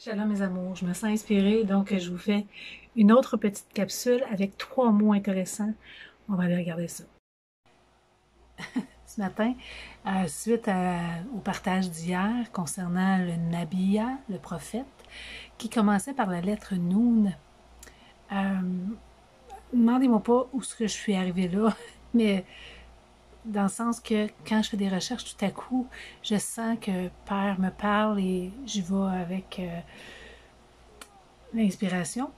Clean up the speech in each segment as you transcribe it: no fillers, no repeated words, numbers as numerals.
Shalom mes amours, je me sens inspirée, donc je vous fais une autre petite capsule avec 3 mots intéressants. On va aller regarder ça. Ce matin, suite au partage d'hier concernant le Nabiya, le prophète, qui commençait par la lettre Noun. Demandez-moi pas où est-ce que je suis arrivée là, mais dans le sens que quand je fais des recherches, tout à coup, je sens que Père me parle et j'y vais avec l'inspiration.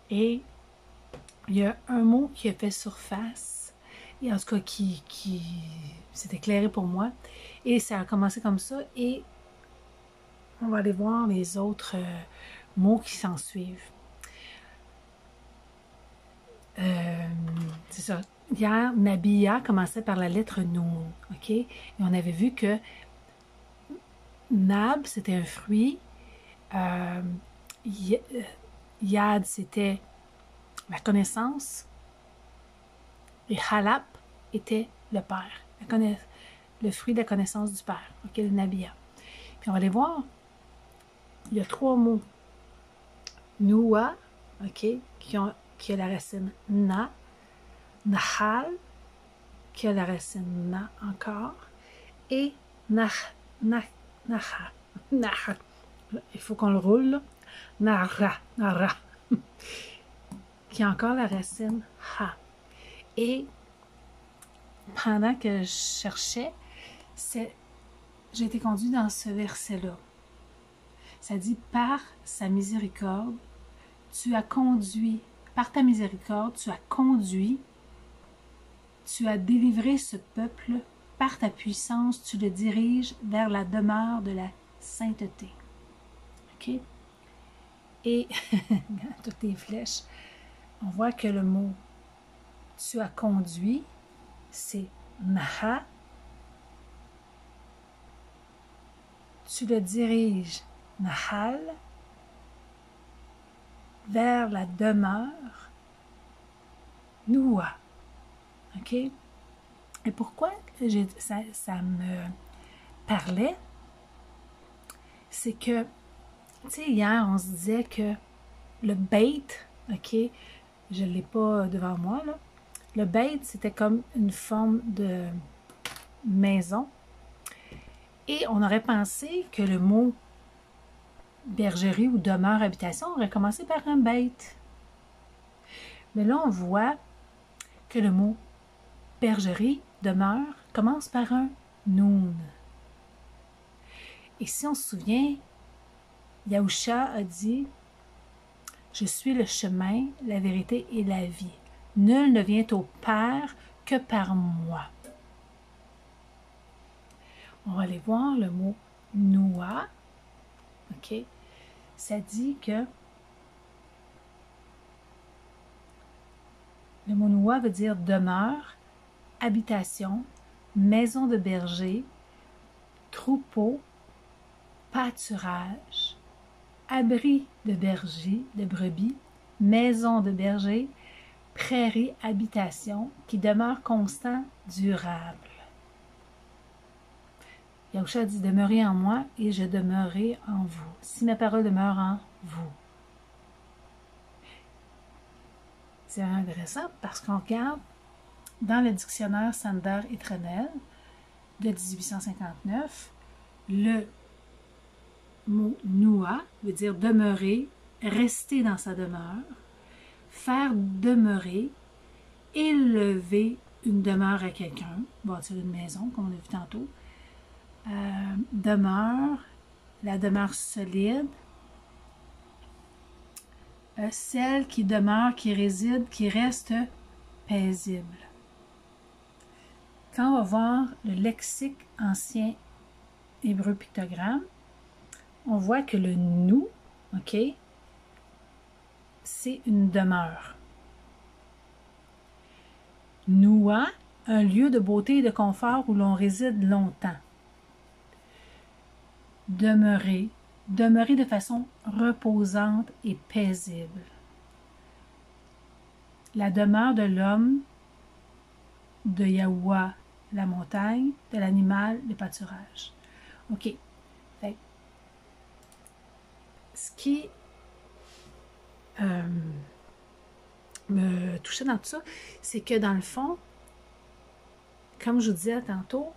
Et il y a un mot qui a fait surface, et en tout cas qui s'est éclairé pour moi, et ça a commencé comme ça, et on va aller voir les autres mots qui s'en suivent. C'est ça. Hier, Nabiya commençait par la lettre Noun, ok? Et on avait vu que Nab, c'était un fruit, Yad, c'était la connaissance, et Halap était le Père, le fruit de la connaissance du Père, ok, le Nabiya. Puis on va aller voir, il y a 3 mots. Noua, ok, qui a la racine na, Nahal, qui a la racine na encore, et Naha. Il faut qu'on le roule, là. Nara, qui a encore la racine ha. Et pendant que je cherchais, j'ai été conduite dans ce verset-là. Ça dit, par sa miséricorde, tu as conduit, par ta miséricorde, tu as conduit, tu as délivré ce peuple, par ta puissance, tu le diriges vers la demeure de la sainteté. OK? Et, toutes les flèches, on voit que le mot tu as conduit, c'est Naha. Tu le diriges, Nahal, vers la demeure, Noua. OK? Et pourquoi ça me parlait? C'est que, tu sais, hier, on se disait que le bait, OK, je ne l'ai pas devant moi, là. Le bait, c'était comme une forme de maison. Et on aurait pensé que le mot bergerie ou demeure, habitation aurait commencé par un bait. Mais là, on voit que le mot bergerie, demeure, commence par un noun. Et si on se souvient, Yahusha a dit « Je suis le chemin, la vérité et la vie. Nul ne vient au Père que par moi. » On va aller voir le mot « noua ». OK? Ça dit que le mot « noua » veut dire demeure, habitation, maison de berger, troupeau, pâturage, abri de berger, de brebis, maison de berger, prairie, habitation, qui demeure constant, durable. Yahusha dit, demeurez en moi et je demeurerai en vous. Si ma parole demeure en vous. C'est intéressant parce qu'on regarde dans le dictionnaire Sander et Trenel de 1859, le mot noua veut dire demeurer, rester dans sa demeure, faire demeurer, élever une demeure à quelqu'un, bâtir une maison, comme on a vu tantôt, demeure, la demeure solide, celle qui demeure, qui réside, qui reste paisible. Quand on va voir le lexique ancien hébreu pictogramme, on voit que le nous, OK, c'est une demeure. Noua, un lieu de beauté et de confort où l'on réside longtemps. Demeurer, demeurer de façon reposante et paisible. La demeure de l'homme, de Yahweh, la montagne, de l'animal, le pâturage. OK. ce qui me touchait dans tout ça, c'est que dans le fond, comme je vous disais tantôt,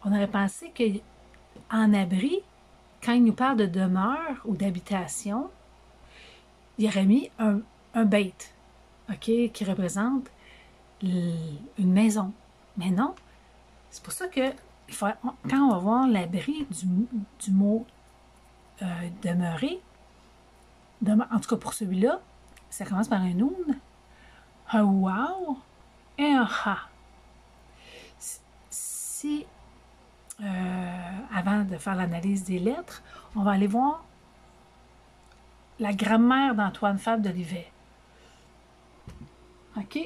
on aurait pensé qu'en abri, quand il nous parle de demeure ou d'habitation, il aurait mis un bait, OK, qui représente une maison. Mais non, c'est pour ça que quand on va voir l'abri du mot demeurer, en tout cas pour celui-là, ça commence par un noun, un wow et un ha. Si, avant de faire l'analyse des lettres, on va aller voir la grammaire d'Antoine Fabre d'Olivet. OK?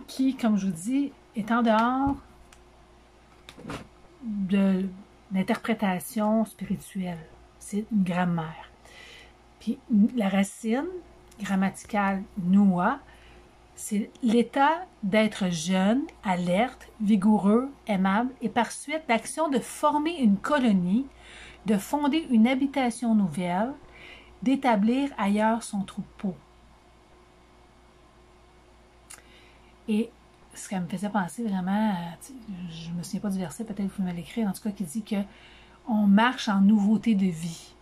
Qui, comme je vous dis, est en dehors de l'interprétation spirituelle. C'est une grammaire. Puis la racine grammaticale noua, c'est l'état d'être jeune, alerte, vigoureux, aimable et par suite l'action de former une colonie, de fonder une habitation nouvelle, d'établir ailleurs son troupeau. Et ce qui me faisait penser vraiment, je ne me souviens pas du verset, peut-être que vous me l'écrire, en tout cas, qui dit qu'on marche en nouveauté de vie.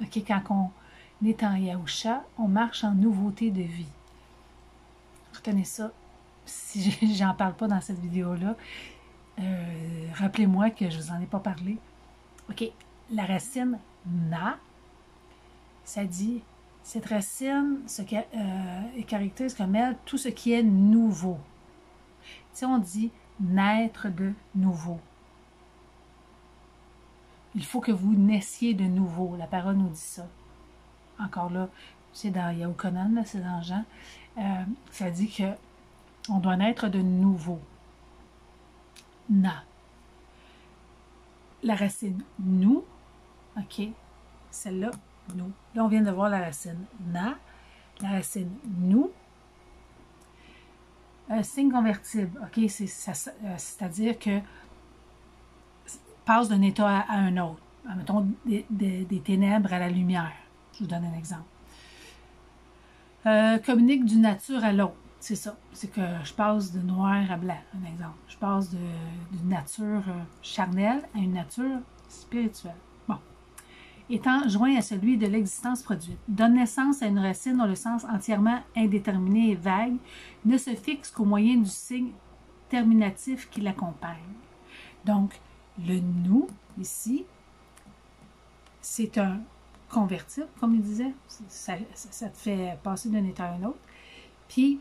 OK, quand on est en Yahusha, on marche en nouveauté de vie. Retenez ça, si j'en parle pas dans cette vidéo-là, rappelez-moi que je ne vous en ai pas parlé. OK, la racine na, ça dit, cette racine caractérise comme elle tout ce qui est nouveau. Tu sais, on dit naître de nouveau. Il faut que vous naissiez de nouveau. La parole nous dit ça. Encore là, c'est dans Yahukonan, c'est dans Jean. Ça dit que on doit naître de nouveau. Na. La racine nous, OK, celle-là, nous. Là, on vient de voir la racine na, la racine nous. Signe convertible, OK, c'est-à-dire que passe d'un état à un autre. Mettons des ténèbres à la lumière. Je vous donne un exemple. Communique d'une nature à l'autre. C'est ça. C'est que je passe de noir à blanc, un exemple. Je passe d'une nature charnelle à une nature spirituelle. Bon. Étant joint à celui de l'existence produite. Donne naissance à une racine dont le sens entièrement indéterminé et vague ne se fixe qu'au moyen du signe terminatif qui l'accompagne. Donc, le nous, ici, c'est un convertible, comme il disait. Ça te fait passer d'un état à un autre. Puis,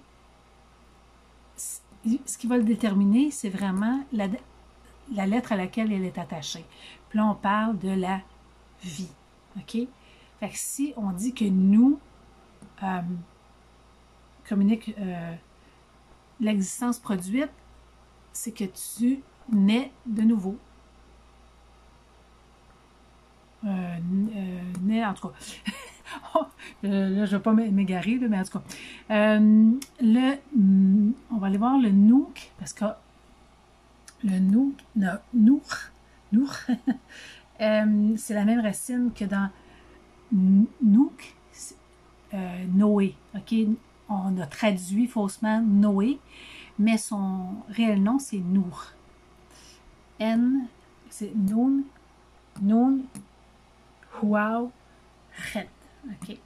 ce qui va le déterminer, c'est vraiment la lettre à laquelle elle est attachée. Puis là, on parle de la vie. OK? Fait que si on dit que nous communique l'existence produite, c'est que tu nais de nouveau. Nais, en tout cas. Là, je ne vais pas m'égarer, mais en tout cas. On va aller voir le nouk, parce que le nouk, c'est la même racine que dans nouk, Noé. OK? On a traduit faussement Noé, mais son réel nom, c'est Nour. N, c'est Noun, Huao, Chet. OK?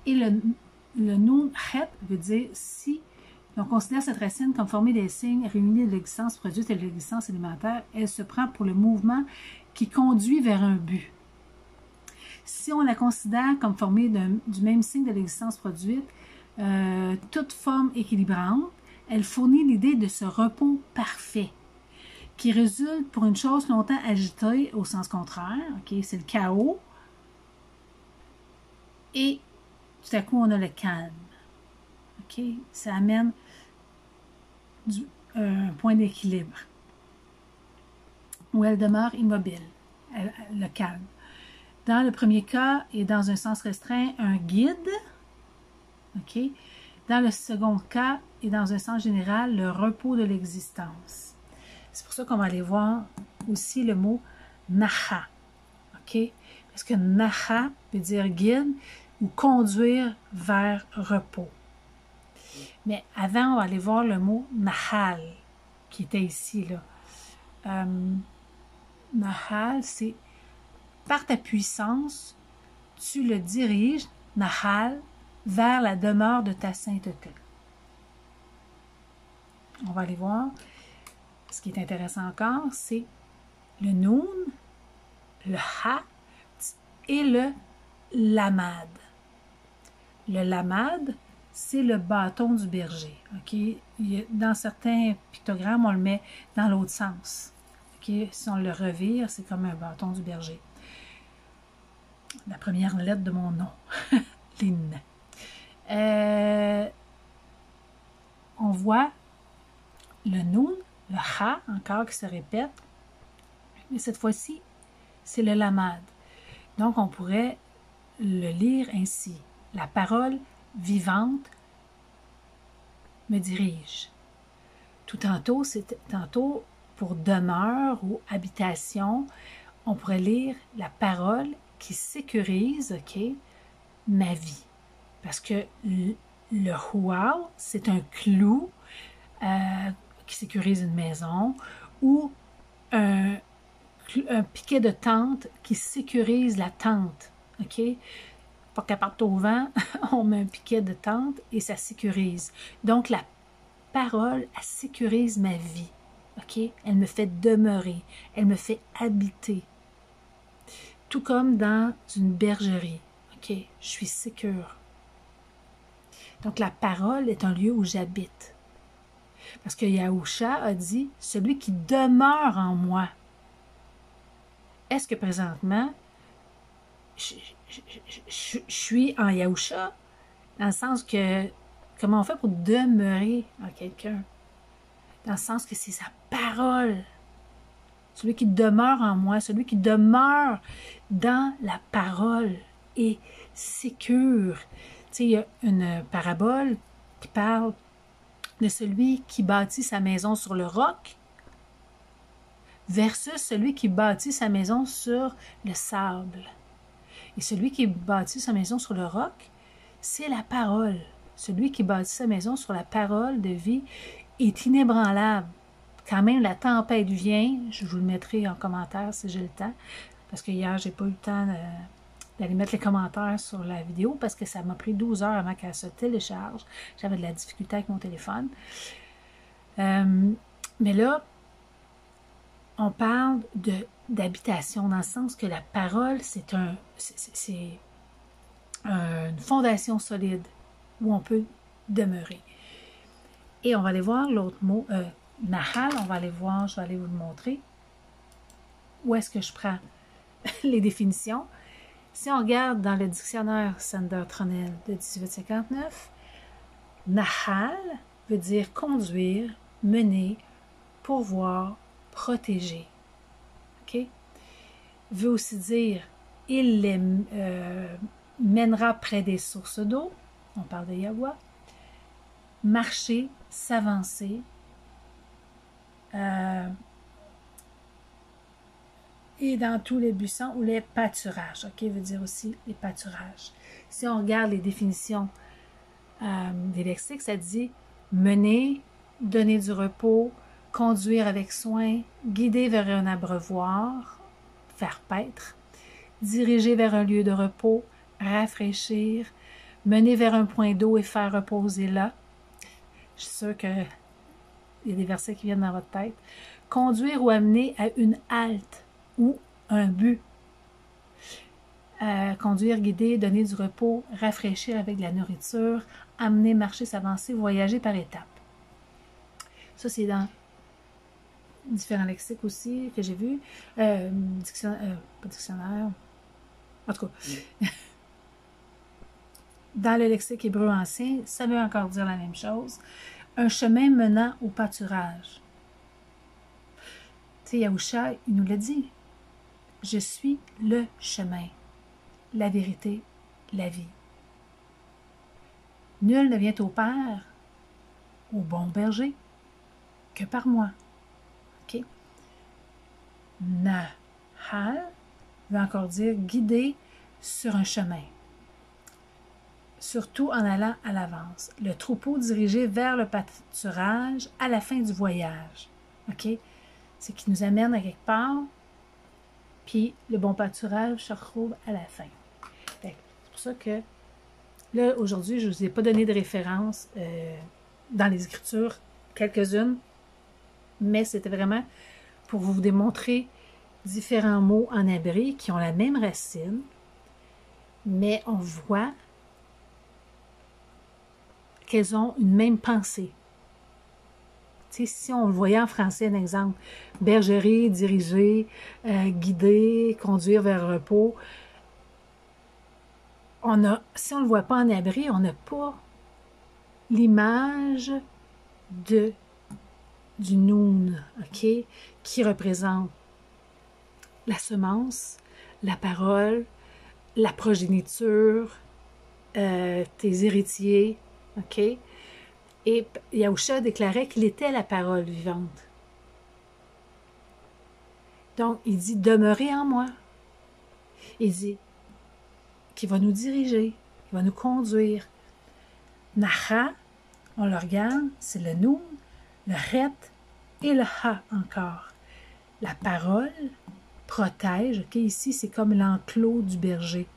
Et le Noun, Chet veut dire si on considère cette racine comme formée des signes réunis de l'existence produite et de l'existence élémentaire, elle se prend pour le mouvement qui conduit vers un but. Si on la considère comme formée du même signe de l'existence produite, toute forme équilibrante, elle fournit l'idée de ce repos parfait qui résulte pour une chose longtemps agitée au sens contraire, okay, c'est le chaos, et tout à coup on a le calme. Okay, ça amène un point d'équilibre où elle demeure immobile, le calme. Dans le premier cas, et dans un sens restreint, un guide. Okay. Dans le second cas, et dans un sens général, le repos de l'existence. C'est pour ça qu'on va aller voir aussi le mot naha. Okay. Parce que Naha veut dire guide ou conduire vers repos. Mais avant, on va aller voir le mot Nahal, qui était ici, là. Nahal, c'est par ta puissance, tu le diriges, Nahal, vers la demeure de ta sainteté. On va aller voir. Ce qui est intéressant encore, c'est le Noun, le Ha et le Lamad. Le Lamad, c'est le bâton du berger. Okay? Dans certains pictogrammes, on le met dans l'autre sens. Okay? Si on le revire, c'est comme un bâton du berger. La première lettre de mon nom, Lynn. On voit le Noun, le Ha, encore qui se répète, mais cette fois-ci, c'est le Lamad. Donc, on pourrait le lire ainsi. La parole vivante me dirige. Tout tantôt, pour demeure ou habitation, on pourrait lire la parole qui sécurise, ma vie. Parce que le Hual, c'est un clou qui sécurise une maison ou un piquet de tente qui sécurise la tente. Pas qu'elle parte au vent, on met un piquet de tente et ça sécurise. Donc, la parole, elle sécurise ma vie. Elle me fait demeurer, elle me fait habiter. Tout comme dans une bergerie. Je suis sécure. Donc, la parole est un lieu où j'habite. Parce que Yahusha a dit, celui qui demeure en moi. Est-ce que présentement, je suis en Yahusha? Dans le sens que, comment on fait pour demeurer en quelqu'un? Dans le sens que c'est sa parole. Celui qui demeure en moi, celui qui demeure dans la parole est sécure. Tu sais, il y a une parabole qui parle de celui qui bâtit sa maison sur le roc versus celui qui bâtit sa maison sur le sable. Et celui qui bâtit sa maison sur le roc, c'est la parole. Celui qui bâtit sa maison sur la parole de vie est inébranlable. Quand même, la tempête vient, je vous le mettrai en commentaire si j'ai le temps, parce que hier, j'ai pas eu le temps d'aller mettre les commentaires sur la vidéo, parce que ça m'a pris 12 heures avant qu'elle se télécharge. J'avais de la difficulté avec mon téléphone. Mais là, on parle d'habitation, dans le sens que la parole, c'est une fondation solide où on peut demeurer. Et on va aller voir l'autre mot, Nahal, on va aller voir, je vais aller vous le montrer. Où est-ce que je prends les définitions? Si on regarde dans le dictionnaire Sander-Tronel de 1859, Nahal veut dire conduire, mener, pourvoir, protéger. Veut aussi dire il les mènera près des sources d'eau. On parle de Yahweh. Marcher, s'avancer. Et dans tous les buissons ou les pâturages. Veut dire aussi les pâturages. Si on regarde les définitions des lexiques, ça dit mener, donner du repos, conduire avec soin, guider vers un abreuvoir, faire paître, diriger vers un lieu de repos, rafraîchir, mener vers un point d'eau et faire reposer là. Je suis sûre qu'il y a des versets qui viennent dans votre tête. Conduire ou amener à une halte ou un but. Conduire, guider, donner du repos, rafraîchir avec de la nourriture, amener, marcher, s'avancer, voyager par étapes. Ça, c'est dans différents lexiques aussi que j'ai vus. Pas dictionnaire. En tout cas, dans le lexique hébreu ancien, ça veut encore dire la même chose. Un chemin menant au pâturage. Tu sais, Yahusha, il nous l'a dit. Je suis le chemin, la vérité, la vie. Nul ne vient au Père, au bon berger, que par moi. Nahal, veut encore dire guider sur un chemin, surtout en allant à l'avance. Le troupeau dirigé vers le pâturage à la fin du voyage. OK? C'est qui nous amène à quelque part, puis le bon pâturage se retrouve à la fin. C'est pour ça que là, aujourd'hui, je ne vous ai pas donné de référence dans les Écritures, quelques-unes, mais c'était vraiment pour vous démontrer différents mots en hébreu qui ont la même racine, mais on voit qu'elles ont une même pensée. Tu sais, si on le voyait en français, un exemple, bergerie, diriger, guider, conduire vers le repos, si on ne le voit pas en hébreu, on n'a pas l'image du noun, OK, qui représente la semence, la parole, la progéniture, tes héritiers, OK? Et Yahusha déclarait qu'il était la parole vivante. Donc, il dit, demeurez en moi. Il dit qu'il va nous diriger, qu'il va nous conduire. Nacha, on le regarde, c'est le noun, le ret et le ha encore. La parole protège, ok, ici c'est comme l'enclos du berger.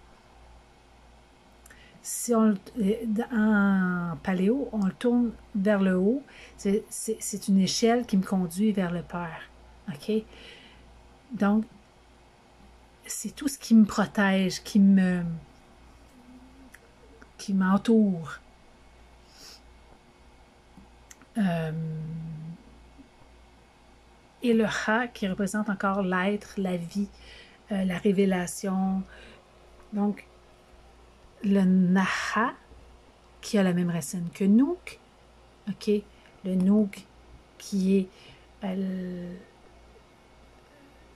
Si on, en paléo, on le tourne vers le haut, c'est une échelle qui me conduit vers le Père. Ok? Donc, c'est tout ce qui me protège, qui m'entoure. Et le Ha qui représente encore l'être, la vie, la révélation. Donc, le Naha qui a la même racine que Nouk, ok, le Nouk qui est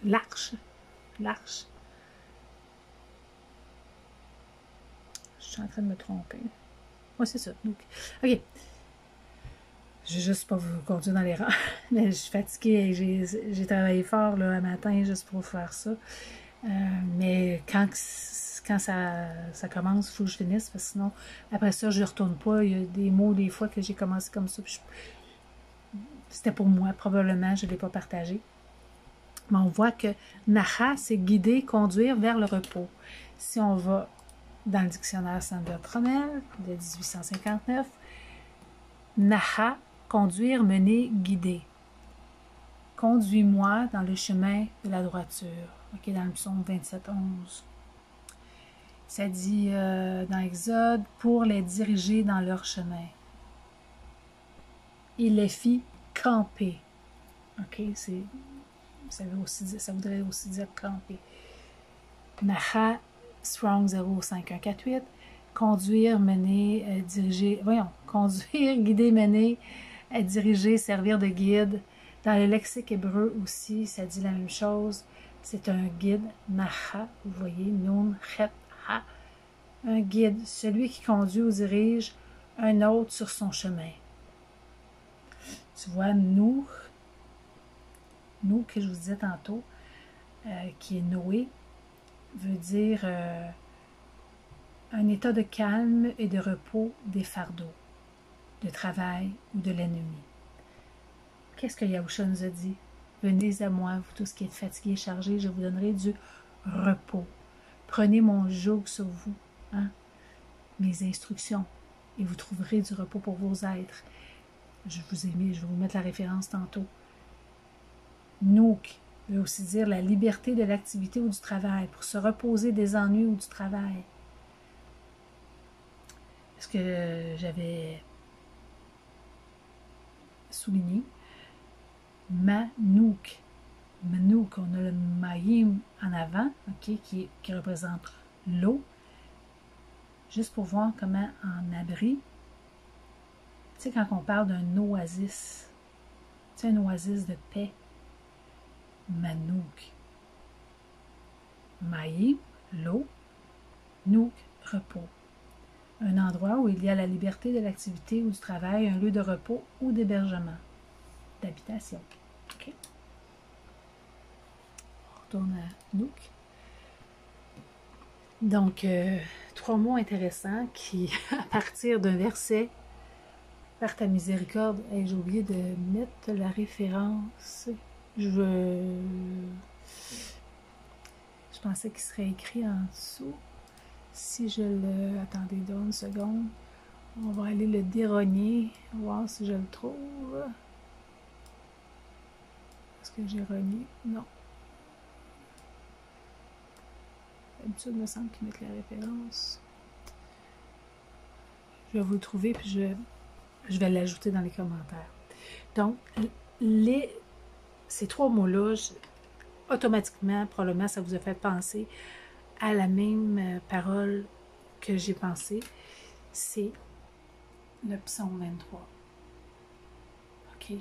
l'arche. Je suis en train de me tromper. Oui, c'est ça, Nouk. Ok. Je vais juste pas vous conduire dans les rangs, mais je suis fatiguée et j'ai travaillé fort là, un matin juste pour faire ça. Mais quand ça commence, il faut que je finisse, parce que sinon, après ça, je ne retourne pas. Il y a des mots, des fois, que j'ai commencé comme ça. C'était pour moi, probablement, je ne l'ai pas partagé. Mais on voit que Naha, c'est guider, conduire vers le repos. Si on va dans le dictionnaire Saint-Bertrand de 1859, Naha, conduire, mener, guider. Conduis-moi dans le chemin de la droiture. OK, dans le psaume 27, 11. Ça dit dans Exode, pour les diriger dans leur chemin. Il les fit camper. OK, ça voudrait aussi dire camper. Naha, Strong 05148. Conduire, mener, diriger. Voyons, conduire, guider, mener, diriger, servir de guide. Dans le lexique hébreu aussi, ça dit la même chose. C'est un guide, Naha, vous voyez, Nun, Chet, Ha. Un guide, celui qui conduit ou dirige un autre sur son chemin. Tu vois, nous que je vous disais tantôt, qui est Noé, veut dire un état de calme et de repos des fardeaux, de travail ou de l'ennemi. Qu'est-ce que Yahusha nous a dit? Venez à moi, vous tous qui êtes fatigués et chargés, je vous donnerai du repos. Prenez mon joug sur vous, hein? Mes instructions, et vous trouverez du repos pour vos êtres. Je vais vous mettre la référence tantôt. Nouk veut aussi dire la liberté de l'activité ou du travail, pour se reposer des ennuis ou du travail. Est-ce que j'avais souligné? Manouk. Manouk, on a le maïm en avant, okay, qui représente l'eau. Juste pour voir comment en abri, tu sais, quand on parle d'un oasis, tu sais, un oasis de paix, Manouk. Maïm, l'eau, Nouk, repos. Un endroit où il y a la liberté de l'activité ou du travail, un lieu de repos ou d'hébergement, d'habitation. Okay. On retourne à Nouk. Donc, 3 mots intéressants qui, à partir d'un verset, par ta miséricorde, j'ai oublié de mettre la référence. Je pensais qu'il serait écrit en dessous. Si je le... Attendez donc une seconde. On va aller le dérogner, voir si je le trouve. Est-ce que j'ai renié? Non. D'habitude, il me semble qu'ils mettent la référence. Je vais vous le trouver, puis je vais l'ajouter dans les commentaires. Donc, ces 3 mots-là, automatiquement, probablement, ça vous a fait penser à la même parole que j'ai pensé. C'est le psaume 23. OK?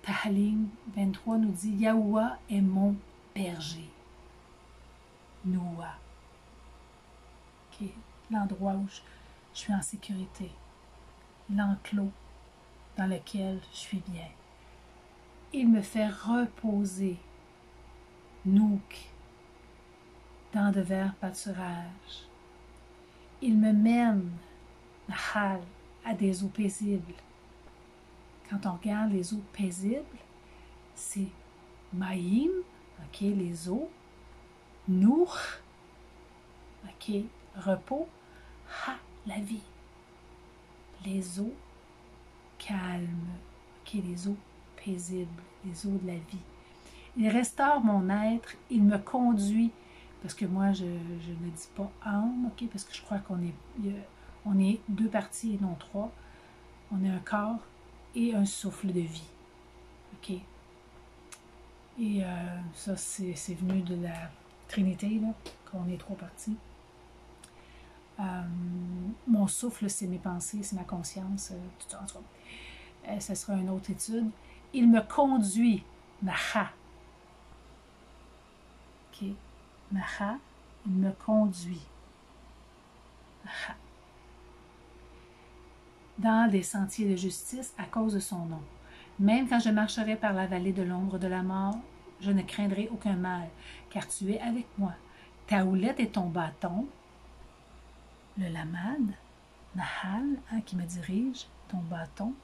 Tahalim 23 nous dit « Yahuwah est mon berger. » Noah. OK? L'endroit où je suis en sécurité. L'enclos dans lequel je suis bien. Il me fait reposer, Nouk, dans de verts pâturages. Il me mène, Nahal, à des eaux paisibles. Quand on regarde les eaux paisibles, c'est Maïm, ok, les eaux, Nour, ok, repos, Ha, la vie, les eaux calmes, ok, les eaux paisibles, les eaux de la vie. Il restaure mon être, il me conduit, parce que moi je ne dis pas âme, ok, parce que je crois qu'on est 2 parties et non 3. On est un corps et un souffle de vie, ok. Et ça c'est venu de la Trinité, là, qu'on est 3 parties. Mon souffle, c'est mes pensées, c'est ma conscience, tout ça, en tout cas. Ça sera une autre étude. Il me conduit, Maha. Ok, Maha, il me conduit. Maha. Dans des sentiers de justice à cause de son nom. Même quand je marcherai par la vallée de l'ombre de la mort, je ne craindrai aucun mal, car tu es avec moi. Ta houlette et ton bâton, le lamad, Nahal, hein, qui me dirige, ton bâton,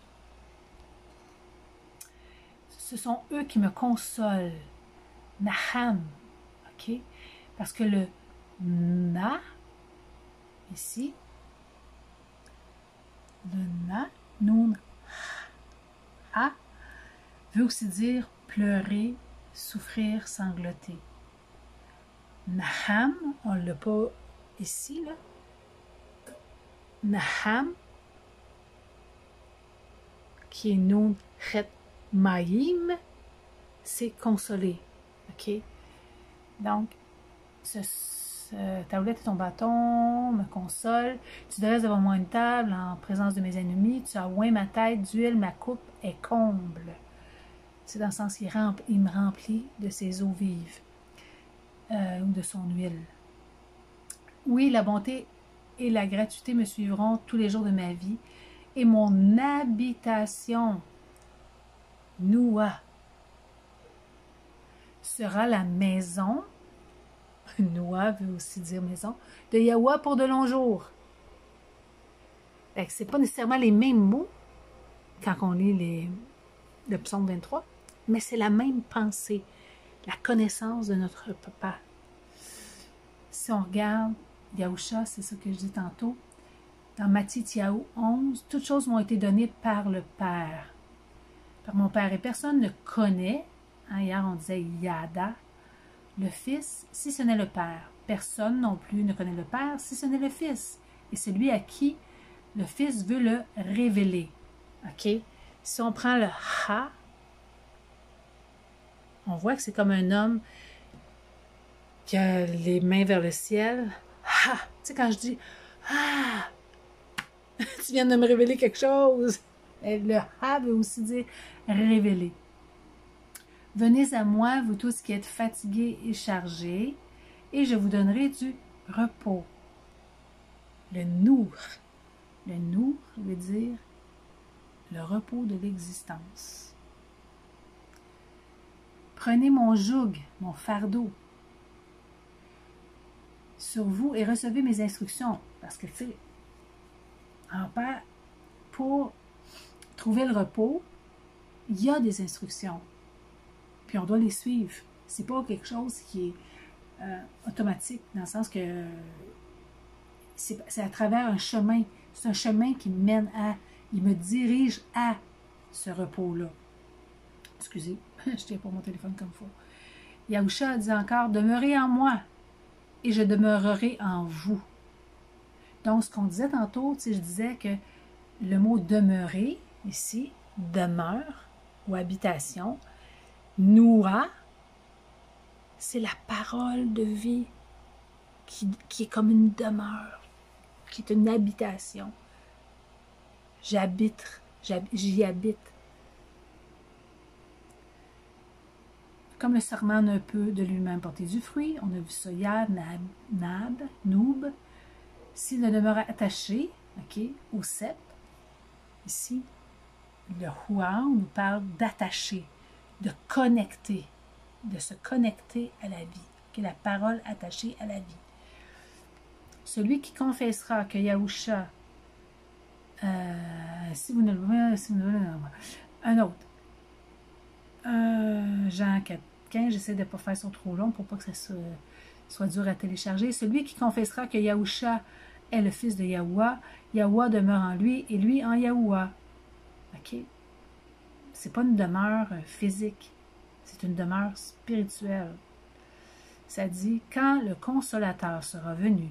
ce sont eux qui me consolent. Naham, ok? Parce que le na, ici, le na, nun, ha, veut aussi dire pleurer, souffrir, sangloter. Naham, on ne l'a pas ici, là. Naham, qui est nun, chet, maïm, c'est consoler. OK? Donc, ta houlette et ton bâton me consolent. Tu dresses devant moi une table en présence de mes ennemis. Tu as oint ma tête d'huile, ma coupe est comble. C'est dans le sens qu'il me remplit de ses eaux vives ou de son huile. Oui, la bonté et la gratuité me suivront tous les jours de ma vie et mon habitation, Noua, sera la maison, Noua veut aussi dire maison, de Yahuwah pour de longs jours. Ce n'est pas nécessairement les mêmes mots quand on lit le psaume 23, mais c'est la même pensée, la connaissance de notre papa. Si on regarde Yahusha, c'est ça que je dis tantôt, dans Matthieu 11, toutes choses m'ont été données par le Père, par mon Père, et personne ne connaît, hein, hier on disait Yada, le Fils, si ce n'est le Père. Personne non plus ne connaît le Père, si ce n'est le Fils, et celui à qui le Fils veut le révéler. OK? Si on prend le Ha, on voit que c'est comme un homme qui a les mains vers le ciel. Ha! Tu sais, quand je dis Ah! Tu viens de me révéler quelque chose. Et le Ha veut aussi dire révéler. Venez à moi, vous tous qui êtes fatigués et chargés, et je vous donnerai du repos. Le nour. Le nour veut dire le repos de l'existence. Prenez mon joug, mon fardeau, sur vous et recevez mes instructions. Parce que, tu sais, en paix, pour trouver le repos, il y a des instructions. Puis on doit les suivre. C'est pas quelque chose qui est automatique, dans le sens que c'est à travers un chemin. C'est un chemin qui me mène à, il me dirige à ce repos-là. Excusez, je tiens pas mon téléphone comme il faut. Yahusha dit encore, demeurez en moi et je demeurerai en vous. Donc, ce qu'on disait tantôt, tu sais, je disais que le mot demeurer, ici, demeure ou habitation, noura, c'est la parole de vie qui est comme une demeure, qui est une habitation. J'y habite. Comme le serment ne peut de lui-même porter du fruit, on a vu ça hier, Noob, s'il ne demeure attaché, au cep, ici, le Huan nous parle d'attacher, de connecter, de se connecter à la vie, la parole attachée à la vie. Celui qui confessera que Yahusha, si vous ne le voyez, un autre, Jean 4,15, j'essaie de ne pas faire ça trop long pour pas que ça soit dur à télécharger. Celui qui confessera que Yahusha est le fils de Yahuwah, Yahuwah demeure en lui et lui en Yahuwah. OK? C'est pas une demeure physique, c'est une demeure spirituelle. Ça dit, quand le consolateur sera venu,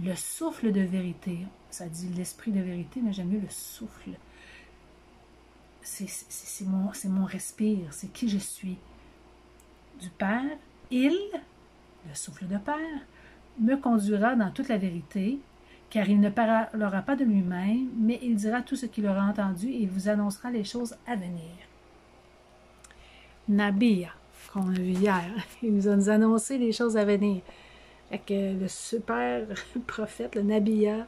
le souffle de vérité, ça dit l'esprit de vérité, mais j'aime mieux le souffle. C'est mon respire, c'est qui je suis. Du Père, il, le souffle de Père, me conduira dans toute la vérité, car il ne parlera pas de lui-même, mais il dira tout ce qu'il aura entendu et il vous annoncera les choses à venir. Nabia, qu'on a vu hier, il nous a annoncé les choses à venir. Fait que le super prophète, le Nabia,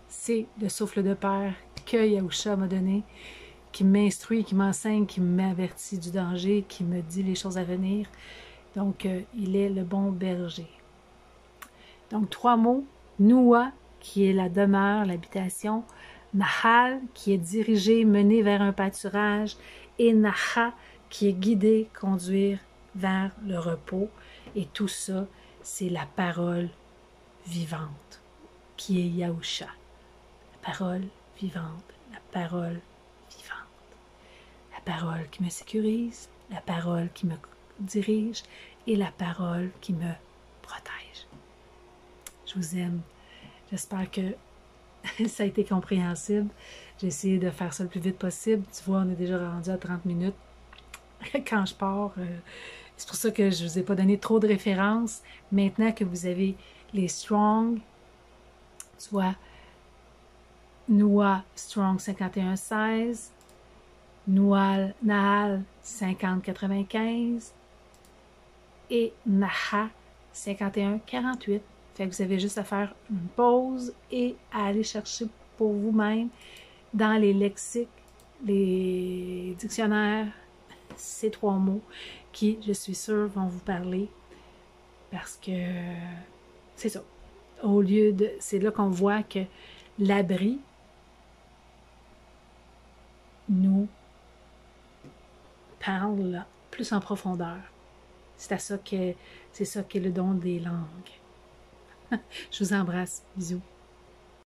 c'est le souffle de Père que Yahusha m'a donné, qui m'instruit, qui m'enseigne, qui m'avertit du danger, qui me dit les choses à venir. Donc, il est le bon berger. Donc, 3 mots. Noua, qui est la demeure, l'habitation. Nahal, qui est dirigé, mené vers un pâturage. Et Naha, qui est guidé, conduire vers le repos. Et tout ça, c'est la parole vivante, qui est Yahusha. La parole vivante, la parole vivante. La parole qui me sécurise, la parole qui me dirige et la parole qui me protège. Je vous aime. J'espère que ça a été compréhensible. J'ai essayé de faire ça le plus vite possible. Tu vois, on est déjà rendu à 30 minutes quand je pars. C'est pour ça que je ne vous ai pas donné trop de références. Maintenant que vous avez les Strong, tu vois, Noua Strong 5116, Nahal 5095 et Naha 5148. Fait que vous avez juste à faire une pause et à aller chercher pour vous-même dans les lexiques, les dictionnaires, ces 3 mots qui, je suis sûre, vont vous parler parce que c'est ça. Au lieu de... C'est là qu'on voit que l'abri nous parle plus en profondeur. C'est ça qui est le don des langues. Je vous embrasse. Bisous.